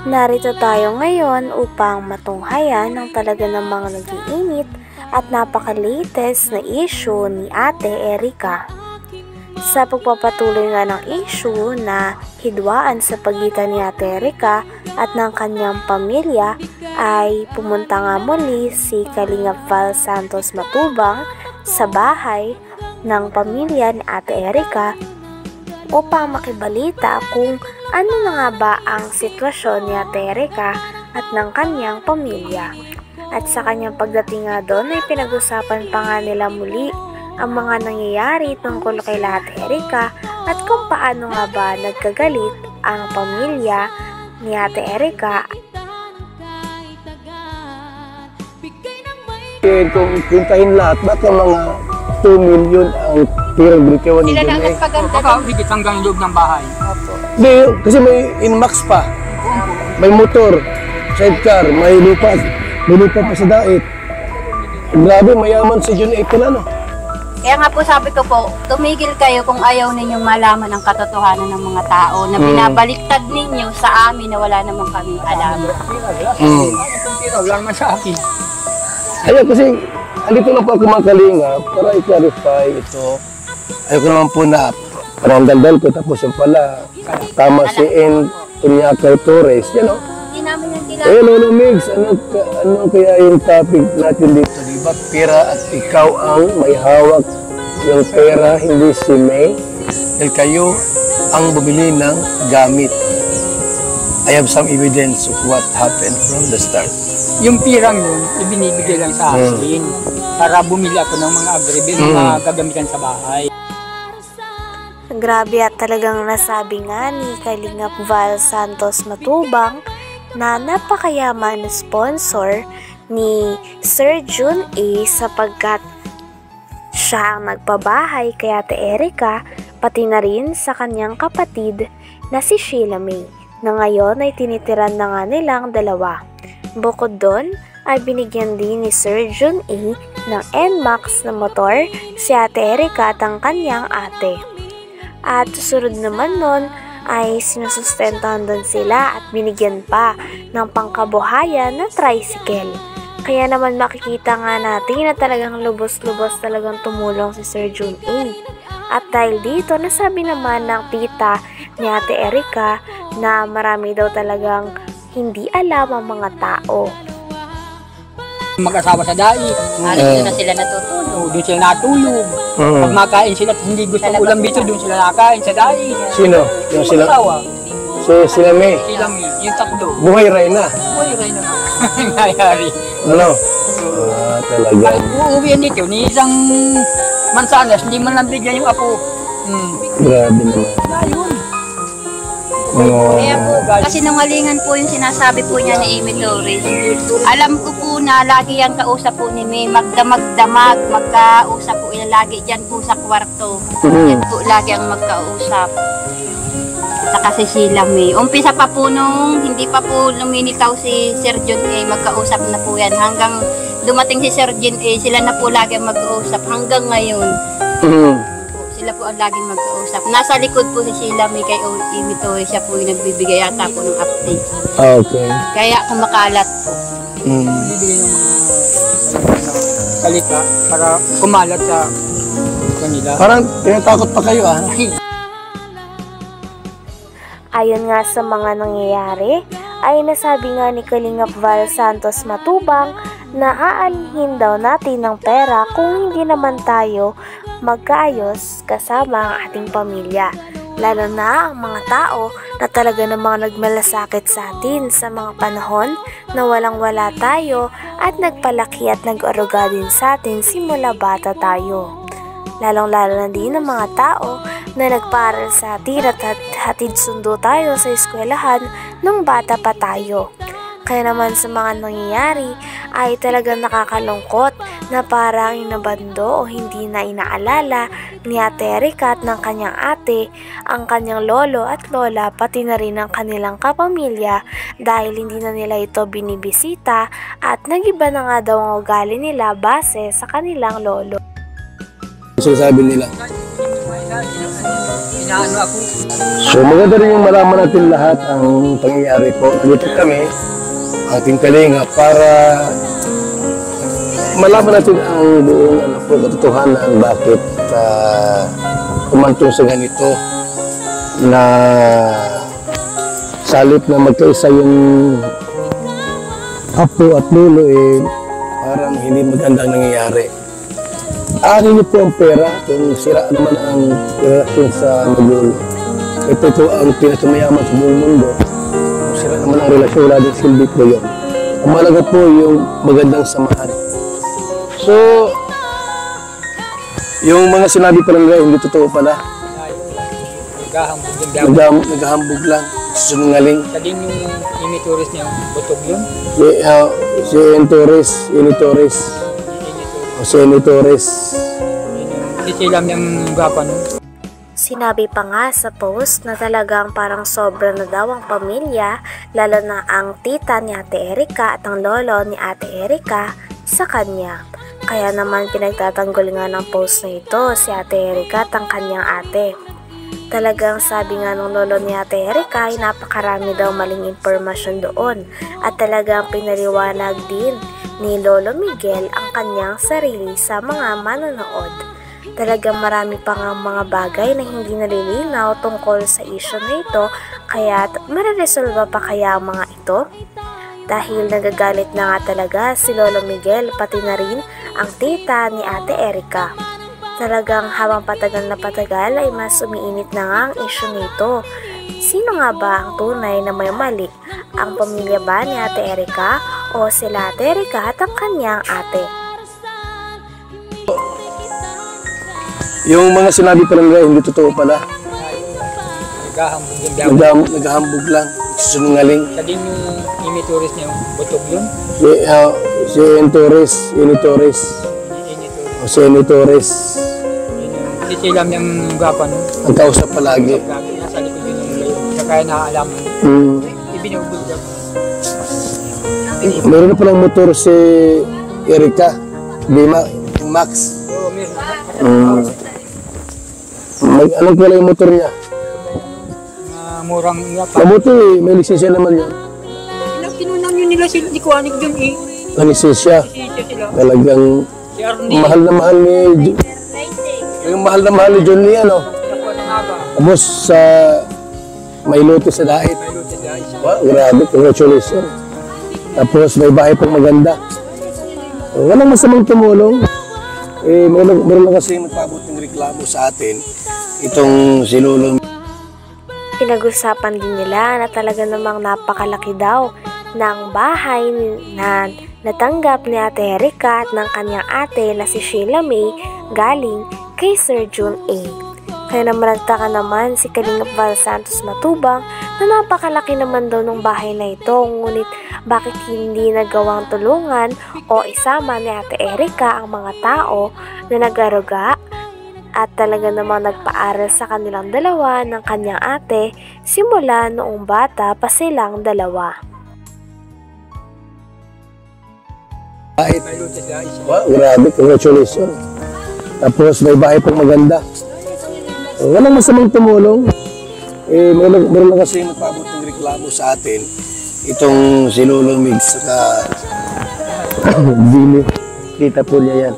Narito tayo ngayon upang matunghayan ang talaga namang nag-iinit at napaka-latest na issue ni Ate Erica. Sa pagpapatuloy nga ng issue na hidwaan sa pagitan ni Ate Erica at ng kanyang pamilya ay pumunta nga muli si Kalingap Val Santos Matubang sa bahay ng pamilya ni Ate Erica upang makibalita kung ano na nga ba ang sitwasyon ni Ate Erica at ng kanyang pamilya. At sa kanyang pagdating nga doon ay pinag-usapan pa nga nila muli ang mga nangyayari tungkol kay Ate Erica at kung paano nga ba nagkagalit ang pamilya ni Ate Erica. Kung kintahin lahat, ba't ang mga 2 million ang tirang brikewan ni Sila na Jun? nagpaganda. Higit hanggang loob ng bahay. Hindi, kasi may Inmax pa. May motor, sidecar, may lupa pa sa dait. Grabe, mayaman si Jun pala, no? Kaya nga po sabi ko po, tumigil kayo kung ayaw ninyong malaman ang katotohanan ng mga tao na binabaliktad ninyo sa amin na wala namang kaming alam. Wala naman sa akin. Ayun, kasi andito lang po ako mga kalinga para i-clarify ito. Ayoko naman po na parang daldal ko tapos yung pala tama si N. Tunyakay Torres, yan o. Hindi namin yung kilala. Ayun, Lolo Migs, ano kaya yung topic natin dito? Diba, pera at ikaw ang may hawak yung pera, hindi si May. Dahil kayo ang bumili ng gamit. I have some evidence of what happened from the start. Yung pirang yun, ibinibigay lang sa akin para bumili ako ng mga agribil na gagamitan sa bahay. Grabe at talagang nasabi nga ni Kalingap Val Santos Matubang na napakayaman na sponsor ni Sir Jun A sapagkat siya ang nagpabahay kay Ate Erica pati na rin sa kanyang kapatid na si Sheila May na ngayon ay tinitiran na nga nilang dalawa. Bukod doon ay binigyan din ni Sir Jun A ng Nmax na motor si Ate Erica at ang kanyang ate. At susunod naman nun ay sinusustentahan doon sila at binigyan pa ng pangkabuhayan na tricycle. Kaya naman makikita nga natin na talagang lubos-lubos talagang tumulong si Sir Jun A. At dahil dito, nasabi naman ng tita ni Ate Erica na marami daw talagang hindi alam ang mga tao. Mag-asawa sa dai. Doon na sila natutulog. Doon sila natulog. Pag makain sila at hindi gusto ulam dito, doon sila nakain sa dai. Sino? Yung sila? Mag-asawa. Sila May? Sila May, yung tatlo. Buhay rin na. Buhay rin na. Nangyayari. Ano? Talaga. Uuwihan dito, ni isang mansanas, hindi man lang bigyan yung apo. Grabe naman. Ayun. Kaya po, kasi nungalingan po yung sinasabi po niya ni Amy Torres. Alam ko po na lagi yung kausap po ni May, magdamag-damag, magkausap po yan lagi dyan po sa kwarto. Yan po lagi ang magkausap. Saka si Sheila May. Umpisa pa po nung hindi pa po luminitaw si Sir John A, magkausap na po yan. Hanggang dumating si Sir John A, sila na po lagi ang magkausap hanggang ngayon. Sila po ang laging magkausap. Nasa likod po si Sheila May kay Amy Torres, siya po yung nagbibigay yata po ng update. Okay. Kaya kumakalat po. Bibigyan ng mga salita para kumalat sa kanila. Parang tinatakot pa kayo, ah. Ayon nga sa mga nangyayari, ay nasabi nga ni Kalingap Val Santos Matubang na aanhin daw natin ng pera kung hindi naman tayo magkaayos kasama ang ating pamilya. Lalo na ang mga tao na talaga namang nagmalasakit sa atin sa mga panahon na walang-wala tayo at nagpalaki at nag-aruga din sa atin simula bata tayo. Lalong-lalo na din ang mga tao na nagparal sa atin at hatid sundo tayo sa eskwelahan nung bata pa tayo. Kaya naman sa mga nangyayari ay talagang nakakalungkot na parang inabando o hindi na inaalala ni Ate Erica at ng kanyang ate ang kanyang lolo at lola pati na rin ang kanilang kapamilya dahil hindi na nila ito binibisita at nagiba na nga daw ang ugali nila base sa kanilang lolo. Sinasabi nila. inaano ako. So maganda rin yung malaman natin lahat ang pangyayari po. Nandito kami, ating kalinga, para malaman natin ang buong katotohanan bakit umantong sa ganito na salip na magkaisa yung apo at lolo parang hindi magandang nangyayari. Ano niyo po ang pera kung sira naman ang relasyon sa magulo. Ito ang pinakamayaman sa buong mundo. Kung sira naman ang relasyon, wala din silbi po yun. Ang malaga po yung magandang samahan. So, yung mga sinabi pa lang hindi totoo pala. Naghahambog lang. Sinungaling. Sa din yung imitoris niya, butog yun. Si Torres. Sisilam niyang gapa nun. Sinabi pa nga sa post na talagang parang sobra na daw ang pamilya, lalo na ang tita ni Ate Erica at ang lolo ni Ate Erica sa kanya. Kaya naman pinagtatanggol nga ng post na ito si Ate Erica at ang kanyang ate. Talagang sabi nga ng lolo ni Ate Erica ay napakarami daw maling impormasyon doon at talagang pinaliwanag din ni Lolo Miguel ang kanyang sarili sa mga manonood. Talagang marami pa nga mga bagay na hindi nalilinaw tungkol sa issue na ito, kaya mareresolba pa kaya ang mga ito? Dahil nagagalit na nga talaga si Lolo Miguel pati na rin ang tita ni Ate Erica. Talagang habang patagal na patagal ay mas umiinit na nga ang issue nito. Sino nga ba ang tunay na may mali? Ang pamilya ba ni Ate Erica o sila Ate Erica at ang kanyang ate? Yung mga sinabi pa lang hindi totoo pala. Naghahambog lang. Sinungaling. Sa din yung imitoris niya, butog yun. Si Torres. Sisilam niyang gapa nun. Ang kausap palagi. Nasa likod yun yung layo. Kaya nakaalam. Ibinubog lang. Meron na palang motor si Erica. Max. Oo, meron. Anong pala yung motor niya? Murang nga pa. Mabuti, may lisensya naman yan. Kinunang yun nila si Kuanig dun eh. Ang lisensya. Sisya sila. Talagang Si Arnie. mahal na mahal ni John Lee, ano? Nakuha ng aga. Tapos sa may loto sa Dait. May luto guys. Wow, grabe, congratulations. Tapos may bahay pang maganda. Walang masamang tumulong. Meron lang kasi magpaabot ng reklamo sa atin. Itong si Lolo. Pinag-usapan din nila na talaga namang napakalaki daw ng bahay na natanggap ni Ate Erica at ng kanyang ate na si Sheila May galing kay Sir June A. Kaya naman nagtaka naman si Kalingap Val Santos Matubang na napakalaki naman daw ng bahay na ito, ngunit bakit hindi nagawang tulungan o isama ni Ate Erica ang mga tao na nag-aruga at talaga namang nagpaaral sa kanilang dalawa ng kanyang ate simula noong bata pa silang dalawa. Dait. May luto guys. Wow, grabe, congratulations. Tapos may bahay pang maganda. Walang masamang tumulong. Meron lang kasi magpaabot ng reklamo sa atin. Itong si Lolo Mig saka Dini. Kita po niya yan.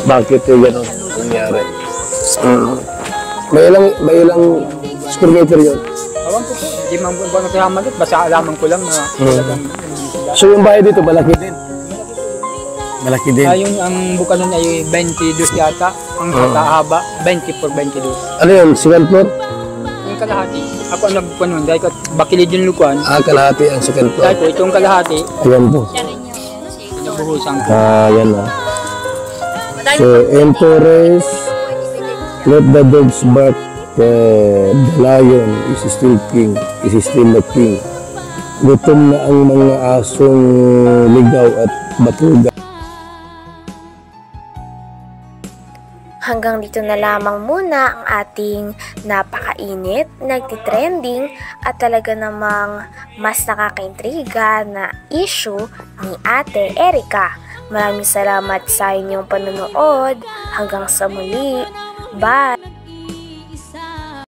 Bakit yung gano'n nangyari? May ilang square meter yun. Awan ko po. Hindi man po nagkakamalit. Basta alaman ko lang na talagang So yung bahay dito, malaki din. Malaki din. yung ang buka nun ay 22 yata. Ang katahaba, 20 por 22. Ano yun? Second floor? Yung kalahati, ako ang nagbukan nun. Dahil bakilid yung lukuan. Kalahati ang second floor. Dahil po, itong kalahati, Ayan po. pinabuhusan ko. Yan na. So, Torres, let the dogs bark. The lion is still king. Is still the king. Gutom na ang mga asong ligaw at batuga. Hanggang dito na lamang muna ang ating napakainit, nagtitrending at talaga namang mas nakakaintriga na issue ni Ate Erica. Maraming salamat sa inyong panonood. Hanggang sa muli. Bye!